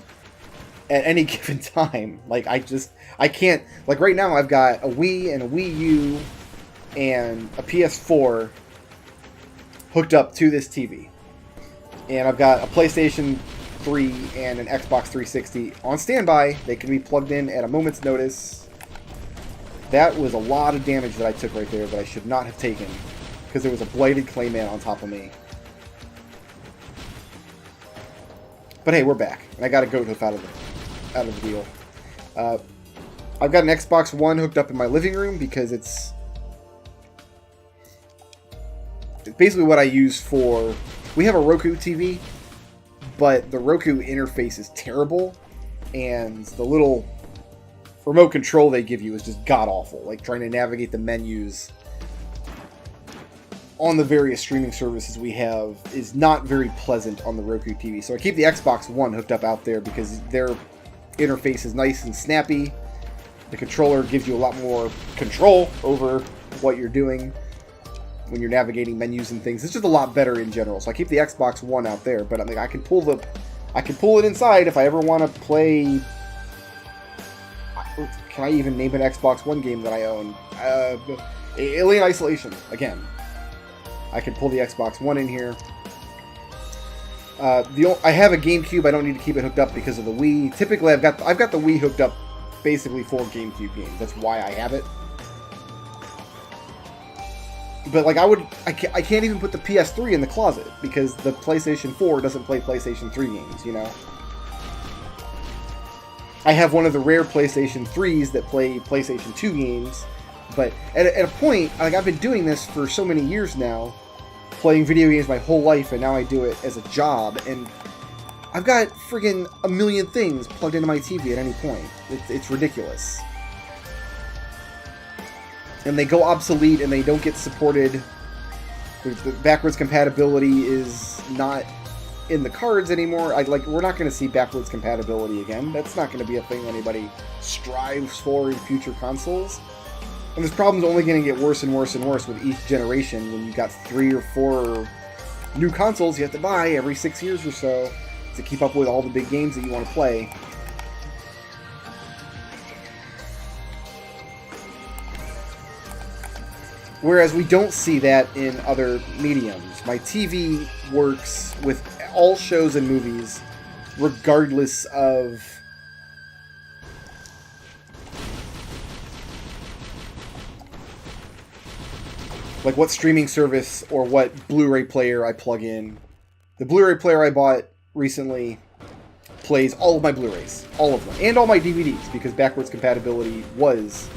at any given time. Like, I can't, like, right now I've got a Wii and a Wii U and a PS4 hooked up to this TV. And I've got a PlayStation 3 and an Xbox 360 on standby. They can be plugged in at a moment's notice. That was a lot of damage that I took right there that I should not have taken, because there was a blighted Clayman on top of me. But hey, we're back, and I got a goat hoof out of the deal. I've got an Xbox One hooked up in my living room because it's basically what I use for... We have a Roku TV, but the Roku interface is terrible, and the little remote control they give you is just god-awful. Like, trying to navigate the menus on the various streaming services we have is not very pleasant on the Roku TV. So I keep the Xbox One hooked up out there because their interface is nice and snappy. The controller gives you a lot more control over what you're doing when you're navigating menus and things. It's just a lot better in general. So I keep the Xbox One out there, but I mean, I can pull it inside if I ever want to play. Can I even name an Xbox One game that I own? Alien Isolation again. I can pull the Xbox One in here. I have a GameCube. I don't need to keep it hooked up because of the Wii. Typically, I've got the Wii hooked up basically for GameCube games. That's why I have it. But like I can't even put the PS3 in the closet because the PlayStation 4 doesn't play PlayStation 3 games, you know? I have one of the rare PlayStation 3s that play PlayStation 2 games, but at a point, like, I've been doing this for so many years now, playing video games my whole life, and now I do it as a job, and I've got friggin' a million things plugged into my TV at any point. It's ridiculous. And they go obsolete and they don't get supported. The backwards compatibility is not in the cards anymore. We're not going to see backwards compatibility again. That's not going to be a thing anybody strives for in future consoles. And this problem's only going to get worse and worse and worse with each generation when you've got 3 or 4 new consoles you have to buy every 6 years or so to keep up with all the big games that you want to play. Whereas we don't see that in other mediums. My TV works with all shows and movies, regardless of like what streaming service or what Blu-ray player I plug in. The Blu-ray player I bought recently plays all of my Blu-rays, all of them, and all my DVDs, because backwards compatibility was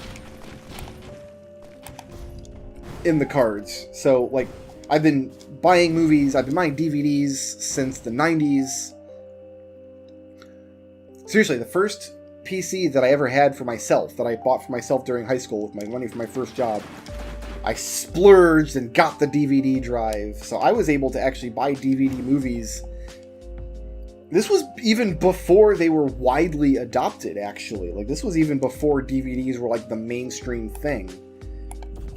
in the cards. So, like, I've been buying movies, I've been buying DVDs since the 90s. Seriously, the first PC that I ever had for myself, that I bought for myself during high school with my money from my first job, I splurged and got the DVD drive. So I was able to actually buy DVD movies This was even before they were widely adopted, actually. Like, this was even before DVDs were, like, the mainstream thing.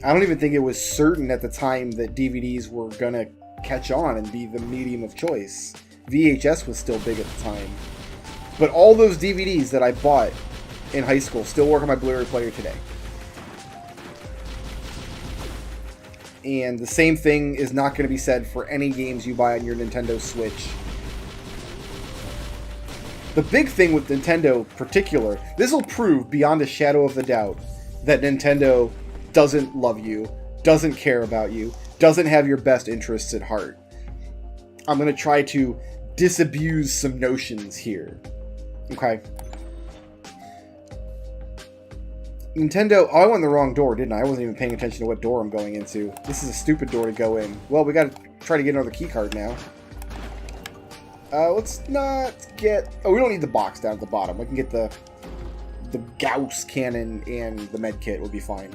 I don't even think it was certain at the time that DVDs were gonna catch on and be the medium of choice. VHS was still big at the time. But all those DVDs that I bought in high school still work on my Blu-ray player today. And the same thing is not going to be said for any games you buy on your Nintendo Switch. The big thing with Nintendo in particular, this will prove beyond a shadow of a doubt that Nintendo doesn't love you, doesn't care about you, doesn't have your best interests at heart. I'm going to try to disabuse some notions here. Okay. Nintendo... Oh, I went in the wrong door, didn't I? I wasn't even paying attention to what door I'm going into. This is a stupid door to go in. Well, we gotta try to get another keycard now. Let's not get... Oh, we don't need the box down at the bottom. We can get the Gauss cannon and the med kit will be fine.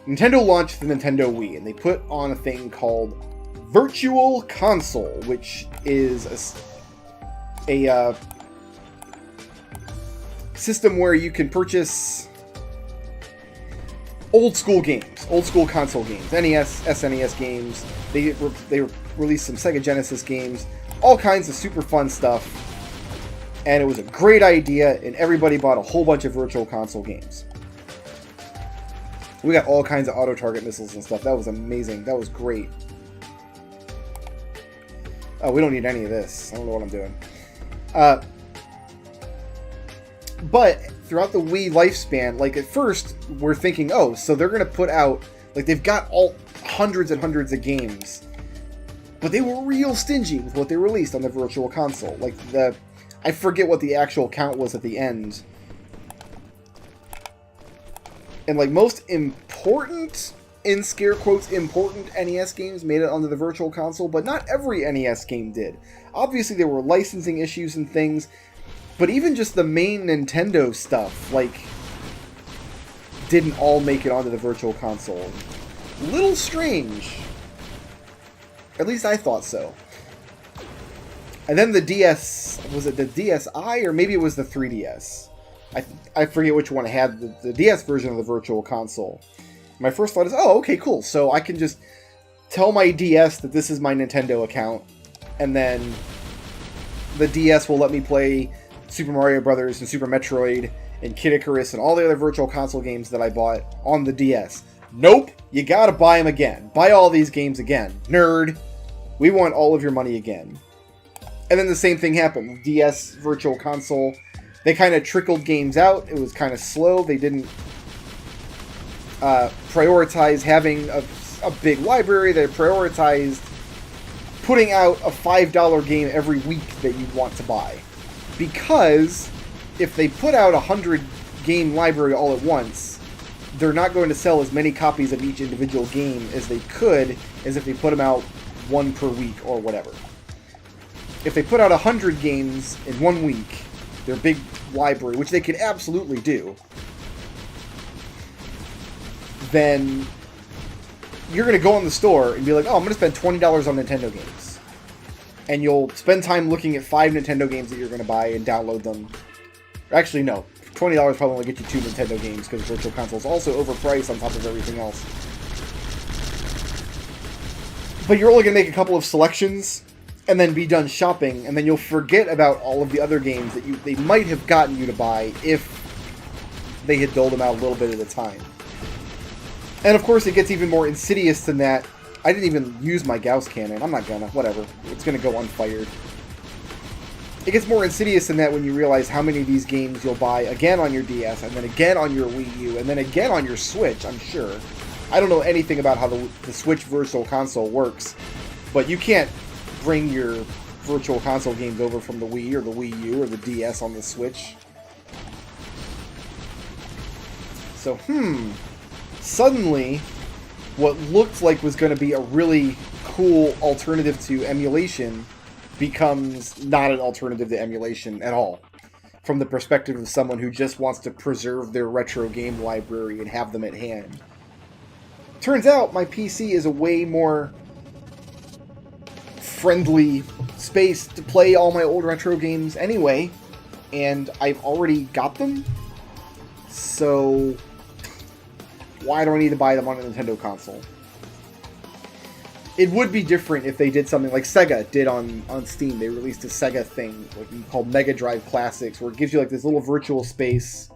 Nintendo launched the Nintendo Wii, and they put on a thing called Virtual Console, which is a system where you can purchase old school games, old school console games, NES, SNES games. They released some Sega Genesis games, all kinds of super fun stuff, and it was a great idea, and everybody bought a whole bunch of Virtual Console games. We got all kinds of auto-target missiles and stuff. That was amazing. That was great. Oh, we don't need any of this. I don't know what I'm doing. But throughout the Wii lifespan, like, at first, we're thinking, oh, so they're going to put out, like, they've got all hundreds and hundreds of games. But they were real stingy with what they released on the Virtual Console. Like, I forget what the actual count was at the end. And, like, most important, in scare quotes, important NES games made it onto the Virtual Console, but not every NES game did. Obviously, there were licensing issues and things, but even just the main Nintendo stuff, like, didn't all make it onto the Virtual Console. Little strange. At least I thought so. And then the DS, was it the DSi, or maybe it was the 3DS? I forget which one had the DS version of the Virtual Console. My first thought is, oh, okay, cool. So I can just tell my DS that this is my Nintendo account, and then the DS will let me play Super Mario Brothers and Super Metroid and Kid Icarus and all the other Virtual Console games that I bought on the DS. Nope, you gotta buy them again. Buy all these games again. Nerd. We want all of your money again. And then the same thing happened. DS Virtual Console, they kind of trickled games out. It was kind of slow. They didn't prioritize having a big library. They prioritized putting out a $5 game every week that you'd want to buy. Because if they put out a 100-game library all at once, they're not going to sell as many copies of each individual game as they could as if they put them out one per week or whatever. If they put out 100 games in 1 week, their big library, which they could absolutely do, then you're going to go in the store and be like, oh, I'm going to spend $20 on Nintendo games. And you'll spend time looking at 5 Nintendo games that you're going to buy and download them. Actually, no. $20 probably only get you 2 Nintendo games because Virtual Console is also overpriced on top of everything else. But you're only going to make a couple of selections and then be done shopping, and then you'll forget about all of the other games that they might have gotten you to buy if they had doled them out a little bit at a time. And of course, it gets even more insidious than that. I didn't even use my Gauss cannon. I'm not gonna. Whatever. It's gonna go unfired. It gets more insidious than that when you realize how many of these games you'll buy again on your DS, and then again on your Wii U, and then again on your Switch, I'm sure. I don't know anything about how the Switch Virtual Console works, but you can't bring your Virtual Console games over from the Wii or the Wii U or the DS on the Switch. So, suddenly, what looked like was going to be a really cool alternative to emulation becomes not an alternative to emulation at all. From the perspective of someone who just wants to preserve their retro game library and have them at hand. Turns out my PC is a way more friendly space to play all my old retro games anyway, and I've already got them, so why do I need to buy them on a Nintendo console? It would be different if they did something like Sega did on Steam. They released a Sega thing called Mega Drive Classics, where it gives you like this little virtual space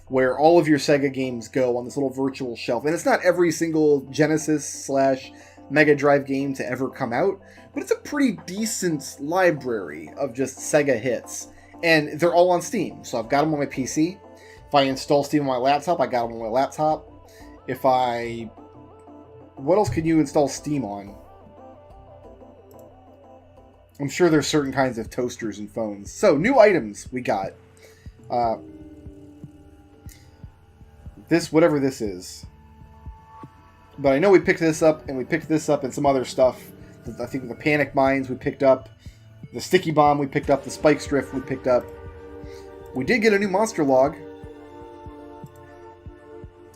where all of your Sega games go on this little virtual shelf. And it's not every single Genesis / Mega Drive game to ever come out, but it's a pretty decent library of just Sega hits. And they're all on Steam, so I've got them on my PC. If I install Steam on my laptop, I got them on my laptop. What else can you install Steam on? I'm sure there's certain kinds of toasters and phones. So, new items we got. Whatever this is. But I know we picked this up, and we picked this up and some other stuff. I think the Panic Mines we picked up. The Sticky Bomb we picked up. The Spike Drift we picked up. We did get a new monster log.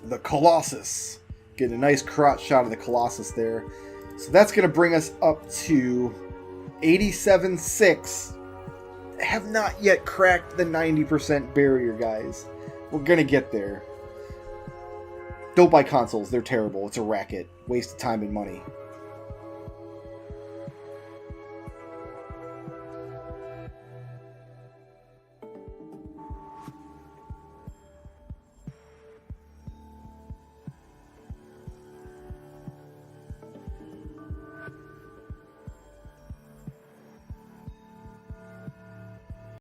The Colossus. Getting a nice crotch shot of the Colossus there. So that's going to bring us up to 87.6. Have not yet cracked the 90% barrier, guys. We're going to get there. Don't buy consoles. They're terrible. It's a racket. Waste of time and money.